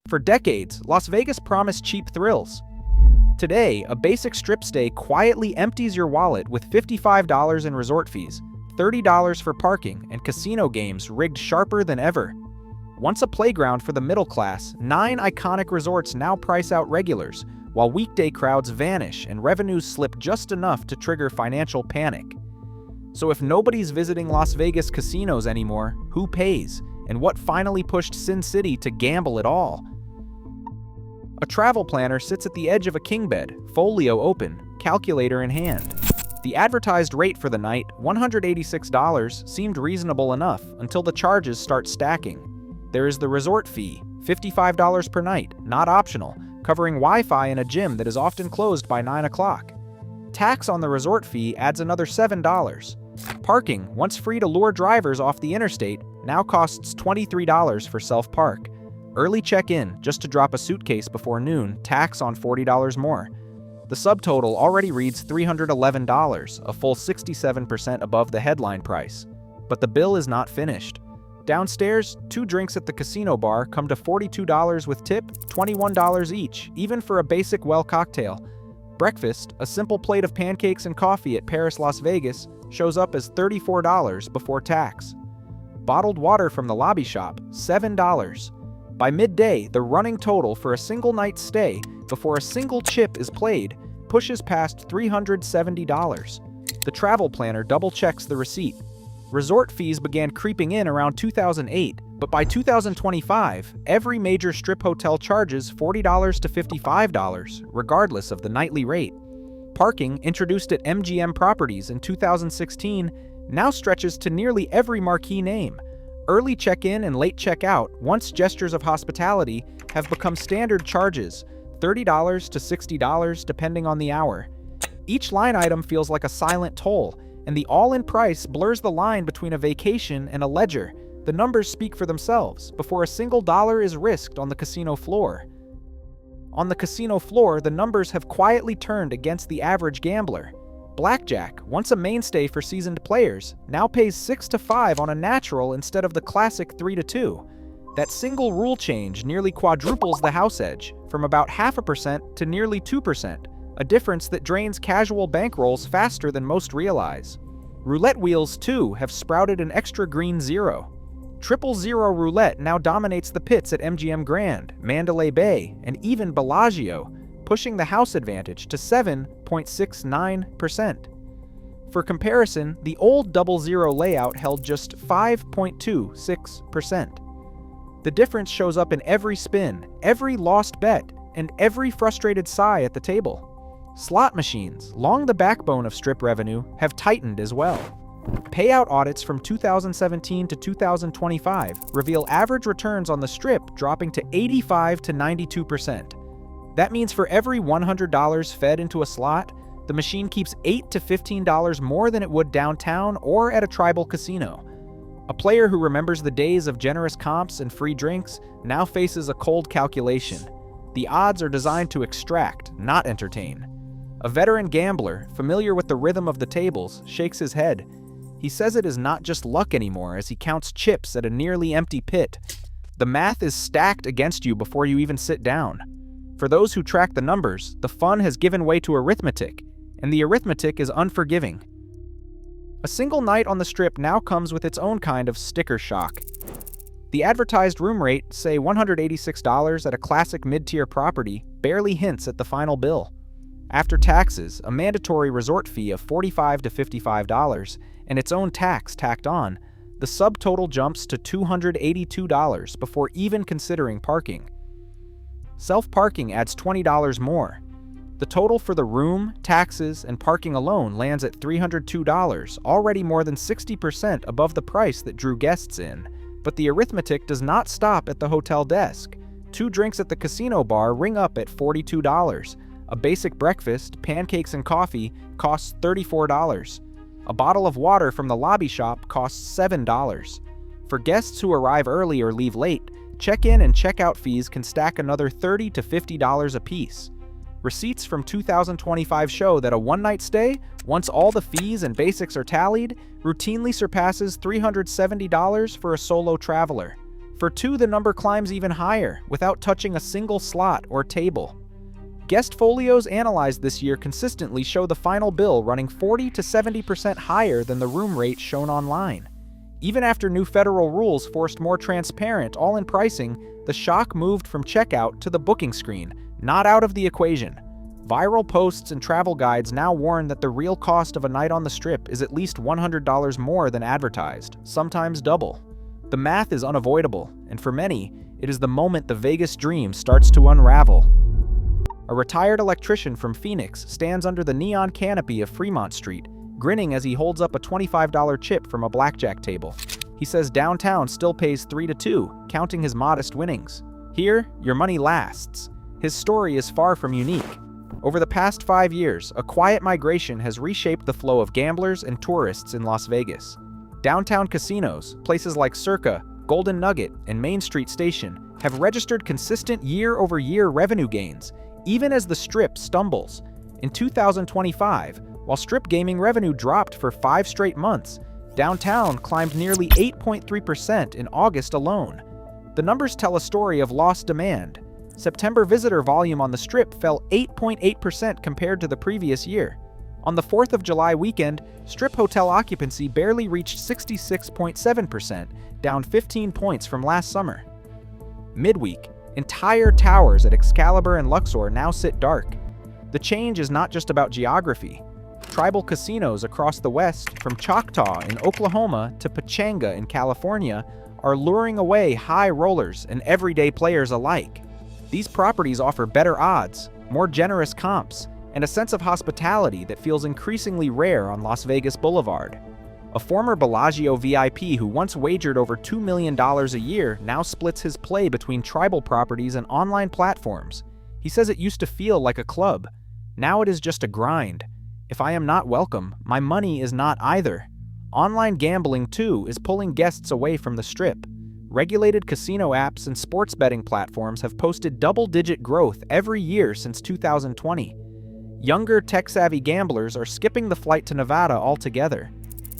For decades, Las Vegas promised cheap thrills. Today, a basic strip stay quietly empties your wallet with $55 in resort fees, $30 for parking, and casino games rigged sharper than ever. Once a playground for the middle class, 9 iconic resorts now price out regulars, while weekday crowds vanish and revenues slip just enough to trigger financial panic. So if nobody's visiting Las Vegas casinos anymore, who pays? And what finally pushed Sin City to gamble at all? A travel planner sits at the edge of a king bed, folio open, calculator in hand. The advertised rate for the night, $186, seemed reasonable enough until the charges start stacking. There is the resort fee, $55 per night, not optional, covering Wi-Fi in a gym that is often closed by 9 o'clock. Tax on the resort fee adds another $7. Parking, once free to lure drivers off the interstate, now costs $23 for self-park. Early check-in, just to drop a suitcase before noon, tax on $40 more. The subtotal already reads $311, a full 67% above the headline price. But the bill is not finished. Downstairs, 2 drinks at the casino bar come to $42 with tip, $21 each, even for a basic well cocktail. Breakfast, a simple plate of pancakes and coffee at Paris Las Vegas, shows up as $34 before tax. Bottled water from the lobby shop, $7. By midday, the running total for a single night's stay before a single chip is played pushes past $370. The travel planner double-checks the receipt. Resort fees began creeping in around 2008, but by 2025, every major strip hotel charges $40 to $55, regardless of the nightly rate. Parking, introduced at MGM Properties in 2016, now stretches to nearly every marquee name. Early check-in and late check-out, once gestures of hospitality, have become standard charges, $30 to $60 depending on the hour. Each line item feels like a silent toll, and the all-in price blurs the line between a vacation and a ledger. The numbers speak for themselves before a single dollar is risked on the casino floor. On the casino floor, the numbers have quietly turned against the average gambler. Blackjack, once a mainstay for seasoned players, now pays 6 to 5 on a natural instead of the classic 3 to 2. That single rule change nearly quadruples the house edge, from about 0.5% to nearly 2%, a difference that drains casual bankrolls faster than most realize. Roulette wheels, too, have sprouted an extra green 0. 000 roulette now dominates the pits at MGM Grand, Mandalay Bay, and even Bellagio, pushing the house advantage to 7.69%. For comparison, the old 00 layout held just 5.26%. The difference shows up in every spin, every lost bet, and every frustrated sigh at the table. Slot machines, long the backbone of strip revenue, have tightened as well. Payout audits from 2017 to 2025 reveal average returns on the strip dropping to 85 to 92%. That means for every $100 fed into a slot, the machine keeps $8 to $15 more than it would downtown or at a tribal casino. A player who remembers the days of generous comps and free drinks now faces a cold calculation. The odds are designed to extract, not entertain. A veteran gambler, familiar with the rhythm of the tables, shakes his head. He says it is not just luck anymore as he counts chips at a nearly empty pit. The math is stacked against you before you even sit down. For those who track the numbers, the fun has given way to arithmetic, and the arithmetic is unforgiving. A single night on the strip now comes with its own kind of sticker shock. The advertised room rate, say $186 at a classic mid-tier property, barely hints at the final bill. After taxes, a mandatory resort fee of $45 to $55, and its own tax tacked on, the subtotal jumps to $282 before even considering parking. Self-parking adds $20 more. The total for the room, taxes, and parking alone lands at $302, already more than 60% above the price that drew guests in. But the arithmetic does not stop at the hotel desk. 2 drinks at the casino bar ring up at $42. A basic breakfast, pancakes and coffee, costs $34. A bottle of water from the lobby shop costs $7. For guests who arrive early or leave late, check-in and check-out fees can stack another $30 to $50 apiece. Receipts from 2025 show that a one-night stay, once all the fees and basics are tallied, routinely surpasses $370 for a solo traveler. For 2, the number climbs even higher, without touching a single slot or table. Guest folios analyzed this year consistently show the final bill running 40 to 70% higher than the room rate shown online. Even after new federal rules forced more transparent all-in pricing, the shock moved from checkout to the booking screen, not out of the equation. Viral posts and travel guides now warn that the real cost of a night on the Strip is at least $100 more than advertised, sometimes double. The math is unavoidable, and for many, it is the moment the Vegas dream starts to unravel. A retired electrician from Phoenix stands under the neon canopy of Fremont Street, grinning as he holds up a $25 chip from a blackjack table. He says downtown still pays 3 to 2, counting his modest winnings. Here, your money lasts. His story is far from unique. Over the past 5 years, a quiet migration has reshaped the flow of gamblers and tourists in Las Vegas. Downtown casinos, places like Circa, Golden Nugget, and Main Street Station, have registered consistent year-over-year revenue gains, even as the Strip stumbles. In 2025, while Strip gaming revenue dropped for 5 straight months, downtown climbed nearly 8.3% in August alone. The numbers tell a story of lost demand. September visitor volume on the Strip fell 8.8% compared to the previous year. On the 4th of July weekend, Strip hotel occupancy barely reached 66.7%, down 15 points from last summer. Midweek, entire towers at Excalibur and Luxor now sit dark. The change is not just about geography. Tribal casinos across the West, from Choctaw in Oklahoma to Pechanga in California, are luring away high rollers and everyday players alike. These properties offer better odds, more generous comps, and a sense of hospitality that feels increasingly rare on Las Vegas Boulevard. A former Bellagio VIP who once wagered over $2 million a year now splits his play between tribal properties and online platforms. He says it used to feel like a club. Now it is just a grind. If I am not welcome, my money is not either. Online gambling, too, is pulling guests away from the Strip. Regulated casino apps and sports betting platforms have posted double-digit growth every year since 2020. Younger, tech-savvy gamblers are skipping the flight to Nevada altogether.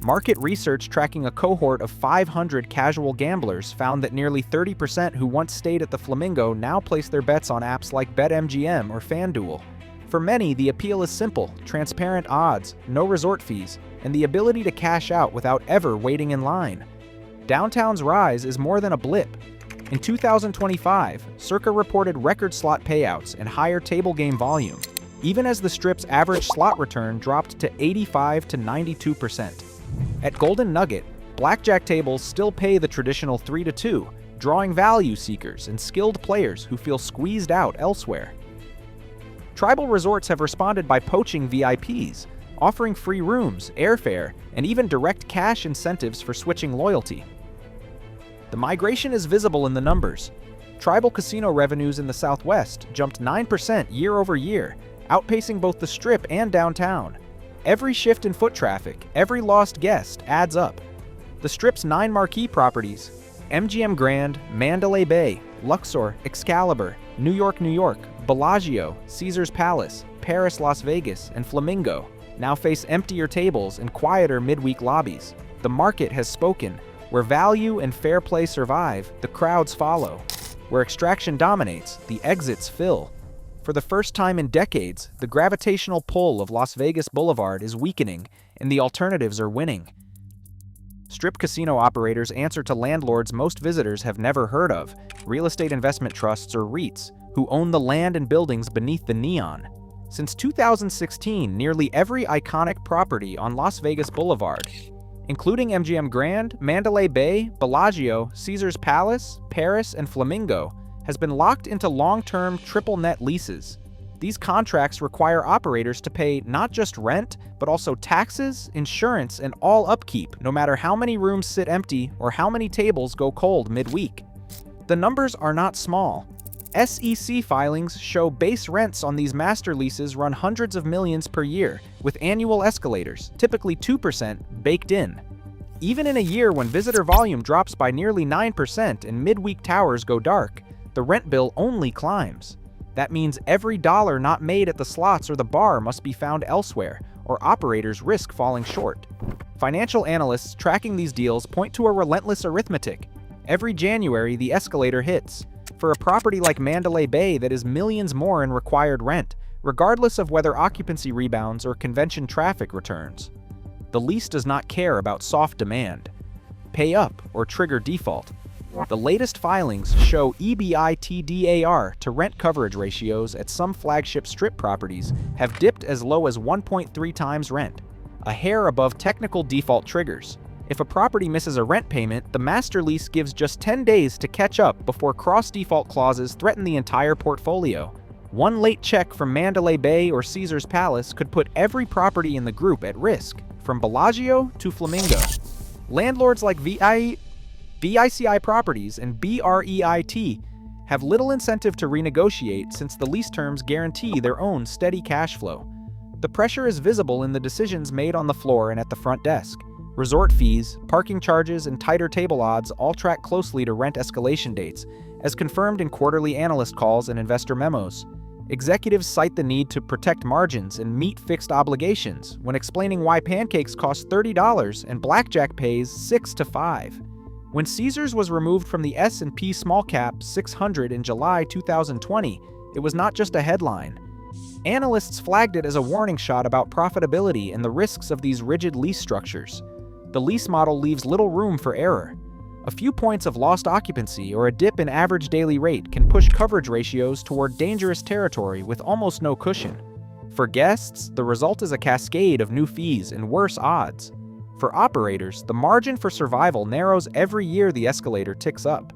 Market research tracking a cohort of 500 casual gamblers found that nearly 30% who once stayed at the Flamingo now place their bets on apps like BetMGM or FanDuel. For many, the appeal is simple: transparent odds, no resort fees, and the ability to cash out without ever waiting in line. Downtown's rise is more than a blip. In 2025, Circa reported record slot payouts and higher table game volume, even as the Strip's average slot return dropped to 85 to 92%. At Golden Nugget, blackjack tables still pay the traditional 3 to 2, drawing value seekers and skilled players who feel squeezed out elsewhere. Tribal resorts have responded by poaching VIPs, offering free rooms, airfare, and even direct cash incentives for switching loyalty. The migration is visible in the numbers. Tribal casino revenues in the Southwest jumped 9% year over year, outpacing both the Strip and downtown. Every shift in foot traffic, every lost guest adds up. The Strip's 9 marquee properties, MGM Grand, Mandalay Bay, Luxor, Excalibur, New York, Bellagio, Caesars Palace, Paris, Las Vegas, and Flamingo, now face emptier tables and quieter midweek lobbies. The market has spoken. Where value and fair play survive, the crowds follow. Where extraction dominates, the exits fill. For the first time in decades, the gravitational pull of Las Vegas Boulevard is weakening, and the alternatives are winning. Strip casino operators answer to landlords most visitors have never heard of, real estate investment trusts or REITs, who own the land and buildings beneath the neon. Since 2016, nearly every iconic property on Las Vegas Boulevard, including MGM Grand, Mandalay Bay, Bellagio, Caesars Palace, Paris, and Flamingo, has been locked into long-term triple-net leases. These contracts require operators to pay not just rent, but also taxes, insurance, and all upkeep, no matter how many rooms sit empty or how many tables go cold midweek. The numbers are not small. SEC filings show base rents on these master leases run hundreds of millions per year, with annual escalators, typically 2%, baked in. Even in a year when visitor volume drops by nearly 9% and midweek towers go dark, the rent bill only climbs. That means every dollar not made at the slots or the bar must be found elsewhere, or operators risk falling short. Financial analysts tracking these deals point to a relentless arithmetic. Every January, the escalator hits. For a property like Mandalay Bay that is millions more in required rent, regardless of whether occupancy rebounds or convention traffic returns. The lease does not care about soft demand. Pay up or trigger default. The latest filings show EBITDA to rent coverage ratios at some flagship strip properties have dipped as low as 1.3 times rent, a hair above technical default triggers. If a property misses a rent payment, the master lease gives just 10 days to catch up before cross-default clauses threaten the entire portfolio. One late check from Mandalay Bay or Caesars Palace could put every property in the group at risk, from Bellagio to Flamingo. Landlords like VICI Properties and BREIT have little incentive to renegotiate since the lease terms guarantee their own steady cash flow. The pressure is visible in the decisions made on the floor and at the front desk. Resort fees, parking charges, and tighter table odds all track closely to rent escalation dates, as confirmed in quarterly analyst calls and investor memos. Executives cite the need to protect margins and meet fixed obligations when explaining why pancakes cost $30 and blackjack pays $6 to $5. When Caesars was removed from the S&P Small Cap 600 in July 2020, it was not just a headline. Analysts flagged it as a warning shot about profitability and the risks of these rigid lease structures. The lease model leaves little room for error. A few points of lost occupancy or a dip in average daily rate can push coverage ratios toward dangerous territory with almost no cushion. For guests, the result is a cascade of new fees and worse odds. For operators, the margin for survival narrows every year the escalator ticks up.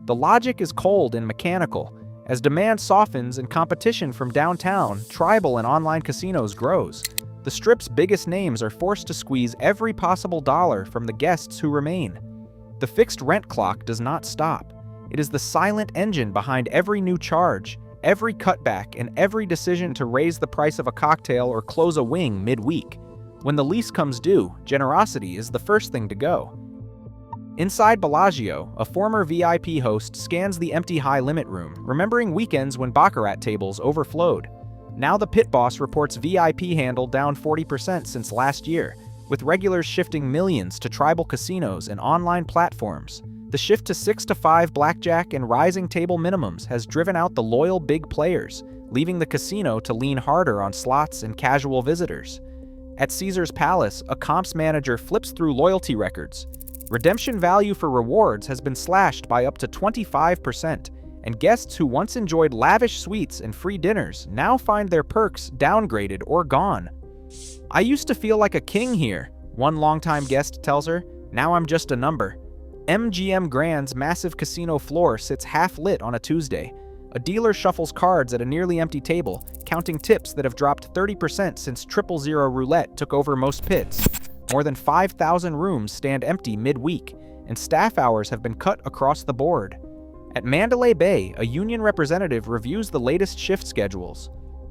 The logic is cold and mechanical. As demand softens and competition from downtown, tribal, and online casinos grows, the Strip's biggest names are forced to squeeze every possible dollar from the guests who remain. The fixed rent clock does not stop. It is the silent engine behind every new charge, every cutback, and every decision to raise the price of a cocktail or close a wing midweek. When the lease comes due, generosity is the first thing to go. Inside Bellagio, a former VIP host scans the empty high-limit room, remembering weekends when baccarat tables overflowed. Now the pit boss reports VIP handle down 40% since last year, with regulars shifting millions to tribal casinos and online platforms. The shift to 6 to 5 blackjack and rising table minimums has driven out the loyal big players, leaving the casino to lean harder on slots and casual visitors. At Caesars Palace, a comps manager flips through loyalty records. Redemption value for rewards has been slashed by up to 25%, and guests who once enjoyed lavish suites and free dinners now find their perks downgraded or gone. "I used to feel like a king here," one longtime guest tells her. "Now I'm just a number." MGM Grand's massive casino floor sits half-lit on a Tuesday. A dealer shuffles cards at a nearly empty table, counting tips that have dropped 30% since 000 Roulette took over most pits. More than 5,000 rooms stand empty midweek, and staff hours have been cut across the board. At Mandalay Bay, a union representative reviews the latest shift schedules.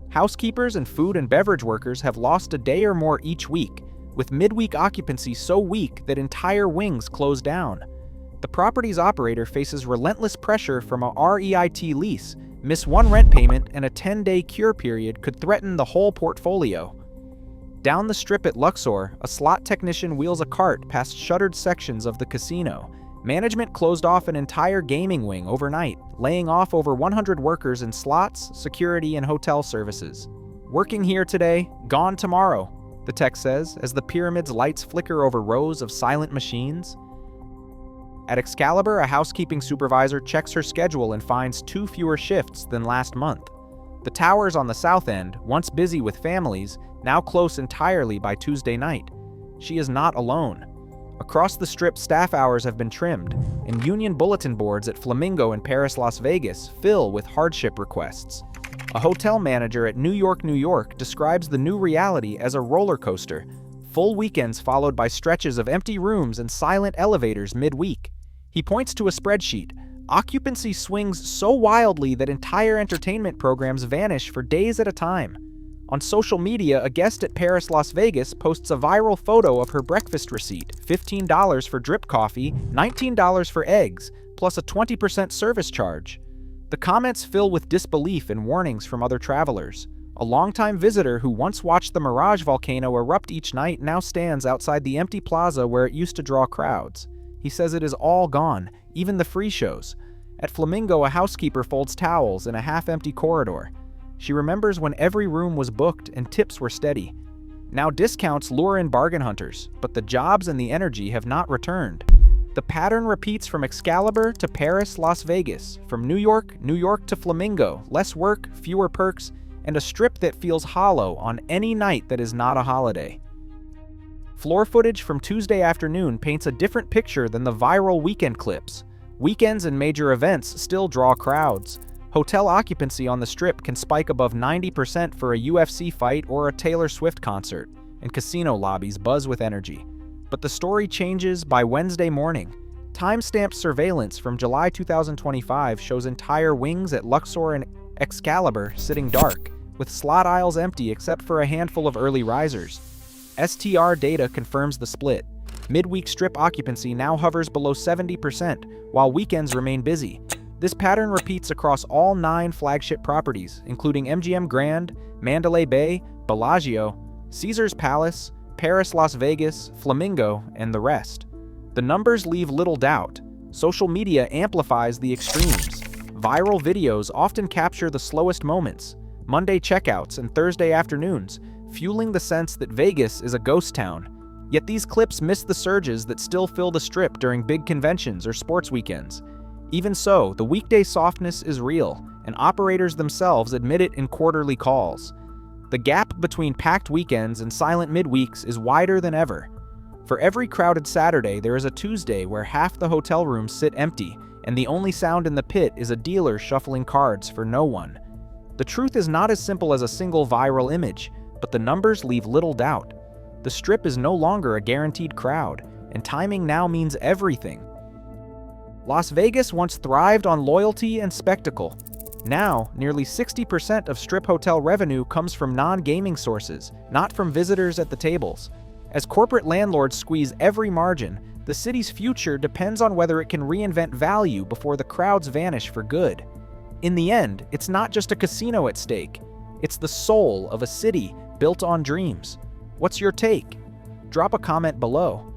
Housekeepers and food and beverage workers have lost a day or more each week, with midweek occupancy so weak that entire wings close down. The property's operator faces relentless pressure from a REIT lease. Miss one rent payment and a 10-day cure period could threaten the whole portfolio. Down the strip at Luxor, a slot technician wheels a cart past shuttered sections of the casino. Management closed off an entire gaming wing overnight, laying off over 100 workers in slots, security, and hotel services. "Working here today, gone tomorrow," the text says as the pyramid's lights flicker over rows of silent machines. At Excalibur, a housekeeping supervisor checks her schedule and finds 2 fewer shifts than last month. The towers on the south end, once busy with families, now close entirely by Tuesday night. She is not alone. Across the strip, staff hours have been trimmed, and union bulletin boards at Flamingo and Paris Las Vegas fill with hardship requests. A hotel manager at New York describes the new reality as a roller coaster, full weekends followed by stretches of empty rooms and silent elevators midweek. He points to a spreadsheet. Occupancy swings so wildly that entire entertainment programs vanish for days at a time. On social media, a guest at Paris Las Vegas posts a viral photo of her breakfast receipt, $15 for drip coffee, $19 for eggs, plus a 20% service charge. The comments fill with disbelief and warnings from other travelers. A longtime visitor who once watched the Mirage volcano erupt each night now stands outside the empty plaza where it used to draw crowds. He says it is all gone, even the free shows. At Flamingo, a housekeeper folds towels in a half-empty corridor. She remembers when every room was booked and tips were steady. Now discounts lure in bargain hunters, but the jobs and the energy have not returned. The pattern repeats from Excalibur to Paris, Las Vegas, from New York to Flamingo, less work, fewer perks, and a strip that feels hollow on any night that is not a holiday. Floor footage from Tuesday afternoon paints a different picture than the viral weekend clips. Weekends and major events still draw crowds. Hotel occupancy on the Strip can spike above 90% for a UFC fight or a Taylor Swift concert, and casino lobbies buzz with energy. But the story changes by Wednesday morning. Time-stamped surveillance from July 2025 shows entire wings at Luxor and Excalibur sitting dark, with slot aisles empty except for a handful of early risers. STR data confirms the split. Midweek Strip occupancy now hovers below 70%, while weekends remain busy. This pattern repeats across all 9 flagship properties, including MGM Grand, Mandalay Bay, Bellagio, Caesars Palace, Paris, Las Vegas, Flamingo, and the rest. The numbers leave little doubt. Social media amplifies the extremes. Viral videos often capture the slowest moments, Monday checkouts and Thursday afternoons, fueling the sense that Vegas is a ghost town. Yet these clips miss the surges that still fill the Strip during big conventions or sports weekends. Even so, the weekday softness is real, and operators themselves admit it in quarterly calls. The gap between packed weekends and silent midweeks is wider than ever. For every crowded Saturday, there is a Tuesday where half the hotel rooms sit empty, and the only sound in the pit is a dealer shuffling cards for no one. The truth is not as simple as a single viral image, but the numbers leave little doubt. The Strip is no longer a guaranteed crowd, and timing now means everything. Las Vegas once thrived on loyalty and spectacle. Now, nearly 60% of Strip hotel revenue comes from non-gaming sources, not from visitors at the tables. As corporate landlords squeeze every margin, the city's future depends on whether it can reinvent value before the crowds vanish for good. In the end, it's not just a casino at stake. It's the soul of a city built on dreams. What's your take? Drop a comment below.